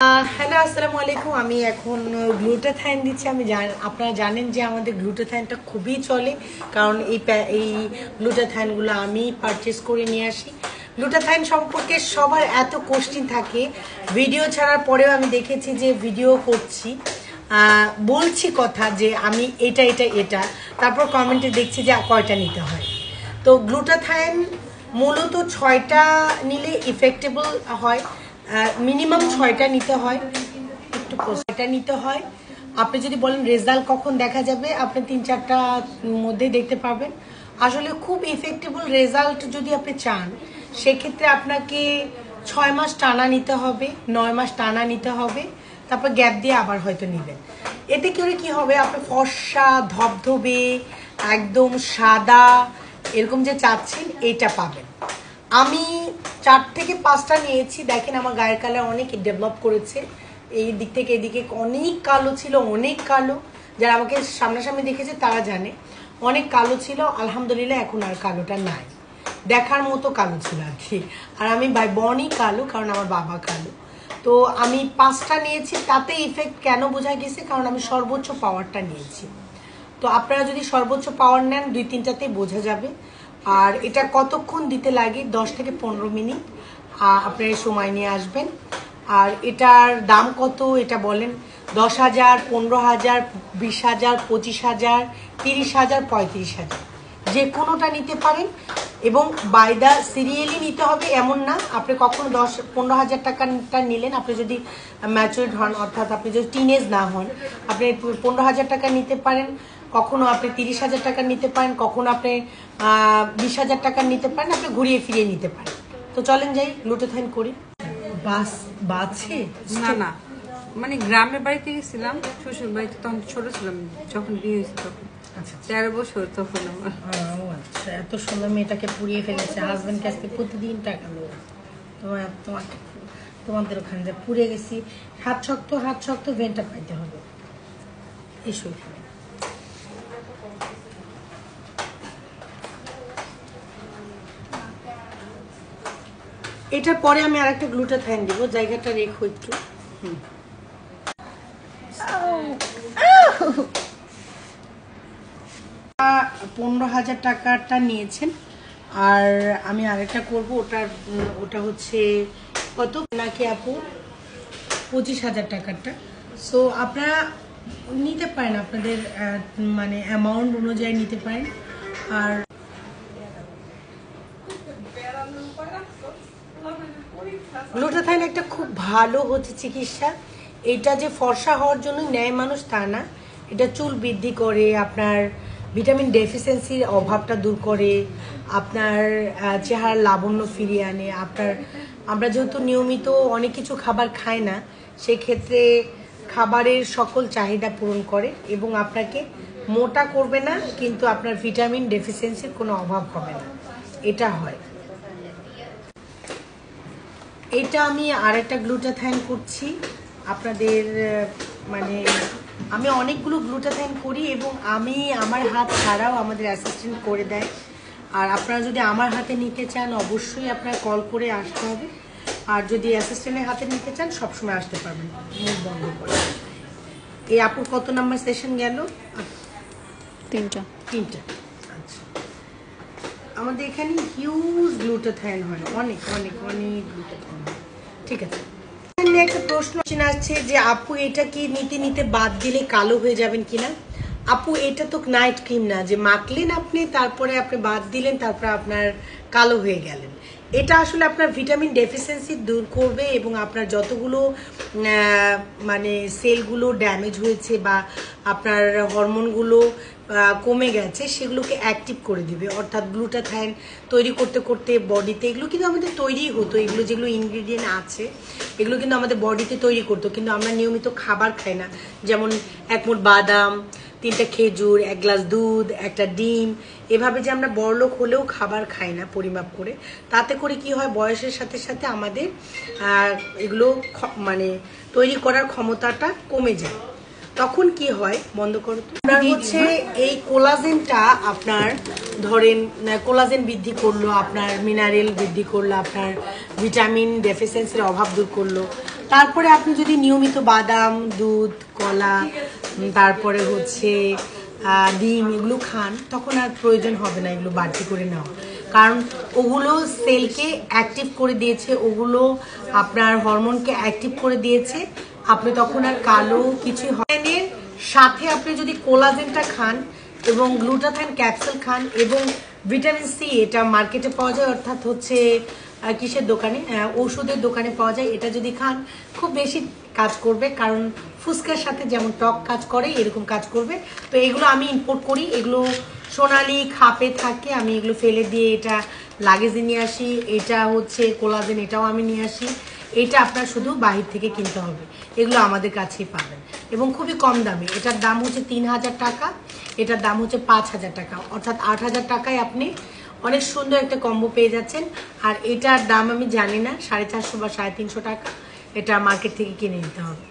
Hello আসসালামু আলাইকুম। আমি এখন গ্লুটাথাইন দিচ্ছি। আপনারা জানেন যে আমাদের গ্লুটাথাইনটা খুবই চলে, কারণ এই গ্লুটাথাইনগুলো আমি পারচেস করে নিয়ে আসি। গ্লুটাথাইন সম্পর্কে সবার এত কোশ্চেন থাকে, ভিডিও ছাড়ার পরেও আমি দেখেছি যে ভিডিও করছি, বলছি কথা যে আমি এটা এটা এটা, তারপর কমেন্টে দেখছি যে কয়টা নিতে হয়। তো গ্লুটাথাইন মূলত 6টা নিলে ইফেক্টেবল হয়, মিনিমাম 6টা নিতে হয়, একটু 6টা নিতে হয়। আপনি যদি বলেন রেজাল্ট কখন দেখা যাবে, আপনি 3-4টা মধ্যে দেখতে পাবেন। আসলে খুব ইফেক্টেবল রেজাল্ট যদি আপনি চান, সেক্ষেত্রে আপনাকে 6 মাস টানা নিতে হবে, 9 মাস টানা নিতে হবে, তারপর গ্যাপ দিয়ে আবার হয়তো নেবেন। এতে করে কি হবে, আপনি ফর্সা ধবধবে একদম সাদা এরকম যে চাচ্ছেন এটা পাবেন। আমি 4 থেকে 5টা নিয়েছি, দেখেন আমার গায়ের কালার অনেক ডেভেলপ করেছে। এই দিক থেকে এদিকে অনেক কালো ছিল, অনেক কালো। যারা আমাকে সামনাসামনি দেখেছে তারা জানে অনেক কালো ছিল। আলহামদুলিল্লাহ এখন আর কালোটা নাই, দেখার মতো কালো ছিল আর কি। আর আমি বাই বর্নই কালো, কারণ আমার বাবা কালো। তো আমি 5টা নিয়েছি, তাতে ইফেক্ট কেন বোঝা গেছে, কারণ আমি সর্বোচ্চ পাওয়ারটা নিয়েছি। তো আপনারা যদি সর্বোচ্চ পাওয়ার নেন 2-3টাতেই বোঝা যাবে। আর এটা কতক্ষণ দিতে লাগে, 10 থেকে 15 মিনিট আপনার সময় নিয়ে আসবেন। আর এটার দাম কত এটা বলেন, 10,000, 15,000, 20,000, 25,000, 30,000, 35,000, যে কোনোটা নিতে পারেন। এবং বাই দ্য সিরিয়ালি নিতে হবে এমন না, আপনি কখনো 10-15,000 টাকাটা নিলেন, আপনি যদি ম্যাচুরিড হন, অর্থাৎ আপনি যদি টিনেজ না হন, আপনি 15,000 টাকা নিতে পারেন, কখনো আপনি 30,000 টাকা নিতে পারেন, কখনো আপনি 20,000 টাকা নিতে পারেন, আপনি ঘুরিয়ে ফিরিয়ে নিতে পারেন। তো চলেন যাই গ্লুটাথাইন করি। বাছে না না, মানে গ্রামের বাড়িতে গেছিলাম, শ্বশুর বাড়িতে, তখন ছোট ছিলাম যখন বিয়ে হয়েছে, তখন 13 বছর তখন আমার। আচ্ছা, এত সুন্দর মেয়েটাকে পুড়িয়ে ফেলেছে, হাজবেন্ড কাছ থেকে প্রতিদিন টাকা নেবো। তোমাদের ওখানে যে পুড়ে গেছি, হাত শক্ত ভেন্টা পাইতে হবে। এসো এখানে। এটার পরে আমি আরেকটা গ্লুটাথাইন দিব, জায়গাটা রেখো একটু। 15,000 টাকাটা নিয়েছেন। আর আমি আরেকটা করব, ওটা হচ্ছে কত নাকি আপু, 25,000 টাকারটা। সো আপনারা নিতে পারেন, আপনাদের মানে অ্যামাউন্ট অনুযায়ী নিতে পারেন। আর গ্লুটাথাইন একটা খুব ভালো হচ্ছে চিকিৎসা। এটা যে ফর্সা হওয়ার জন্য নেয় মানুষ তা না, এটা চুল বৃদ্ধি করে, আপনার ভিটামিন ডেফিসিয়েন্সির অভাবটা দূর করে, আপনার চেহারার লাবণ্য ফিরিয়ে আনে। আমরা যেহেতু নিয়মিত অনেক কিছু খাবার খাই না, সেক্ষেত্রে খাবারের সকল চাহিদা পূরণ করে এবং আপনাকে মোটা করবে না, কিন্তু আপনার ভিটামিন ডেফিসিয়েন্সির কোনো অভাব হবে না, এটা হয়। এটা আমি আরেকটা গ্লুটাথাইন করছি আপনাদের, মানে আমি অনেকগুলো গ্লুটাথাইন করি এবং আমি আমার হাত ছাড়াও আমাদের অ্যাসিস্ট্যান্ট করে দেয়। আর আপনারা যদি আমার হাতে নিতে চান, অবশ্যই আপনার কল করে আসতে হবে। আর যদি অ্যাসিস্ট্যান্টের হাতে নিতে চান, সবসময় আসতে পারবেন মুখ বন্ধ করে। এই আপুর কত নাম্বার সেশন গেল? 3টা। আচ্ছা, আমাদের এখানে হিউজ গ্লুটাথাইন হয়, অনেক অনেক অনেক গ্লুটাথাইন হয়। ঠিক আছে, একটা প্রশ্ন আসছে যে আপু এটা কি নিতে নিতে বাদ দিলে কালো হয়ে যাবেন কিনা? আপু এটা তো নাইট ক্রিম না যে মাখলেন আপনি, তারপরে আপনি বাদ দিলেন, তারপরে আপনার কালো হয়ে গেলেন। এটা আসলে আপনার ভিটামিন ডেফিসিয়েন্সি দূর করবে এবং আপনার যতগুলো মানে সেলগুলো ড্যামেজ হয়েছে বা আপনার হরমোনগুলো কমে গেছে, সেগুলোকে অ্যাক্টিভ করে দিবে। অর্থাৎ গ্লুটাথাইন তৈরি করতে করতে বডিতে, এগুলো কিন্তু আমাদের তৈরি হতো, এগুলো যেগুলো ইনগ্রিডিয়েন্ট আছে এগুলো কিন্তু আমাদের বডিতে তৈরি করতো, কিন্তু আমরা নিয়মিত খাবার খাই না। যেমন 1 মুঠ বাদাম, 3টা খেজুর, 1 গ্লাস দুধ, একটা ডিম, এভাবে যে আমরা বড়লোক হলেও খাবার খাই না পরিমাপ করে। তাতে করে কি হয়, বয়সের সাথে সাথে আমাদের এগুলো মানে তৈরি করার ক্ষমতাটা কমে যায়। তখন কি হয়, বন্ধ করো তো, আপনার হচ্ছে এই কোলাজেনটা আপনার ধরেন কোলাজেন বৃদ্ধি করলো, আপনার মিনারেল বৃদ্ধি করলো, আপনার ভিটামিন ডেফিসিয়েন্সির অভাব দূর করলো। তারপরে আপনি যদি নিয়মিত বাদাম, দুধ, কলা, তারপরে হচ্ছে ডিম এগুলো খান, তখন আর প্রয়োজন হবে না এগুলো বাড়তি করে নেওয়া। কারণ ওগুলো সেলকে অ্যাক্টিভ করে দিয়েছে, ওগুলো আপনার হরমোনকে অ্যাক্টিভ করে দিয়েছে, আপনি তখন আর কালো কিছুই হয়। সাথে আপনি যদি কোলাজেনটা খান এবং গ্লুটাথাইন ক্যাপসুল খান এবং ভিটামিন সি, এটা মার্কেটে পাওয়া যায়, অর্থাৎ হচ্ছে কিসের দোকানে, ওষুধের দোকানে পাওয়া যায়। এটা যদি খান খুব বেশি কাজ করবে, কারণ ফুসকার সাথে যেমন টক কাজ করে এরকম কাজ করবে। তো এগুলো আমি ইম্পোর্ট করি, এগুলো সোনালি খাপে থাকে, আমি এগুলো ফেলে দিয়ে এটা লাগেজে নিয়ে আসি। এটা হচ্ছে কোলাজেন, এটাও আমি নিয়ে আসি। এটা আপনার শুধু বাহির থেকে কিনতে হবে, এগুলো আমাদের কাছেই পাবেন এবং খুবই কম দামে। এটার দাম হচ্ছে 3000 টাকা, এটার দাম হচ্ছে 5000 টাকা, অর্থাৎ 8000 টাকায় আপনি অনেক সুন্দর একটা কম্বো পেয়ে যাচ্ছেন। আর এটার দাম আমি জানি না, 450 বা 350 টাকা, এটা মার্কেট থেকে কিনে নিতে হবে।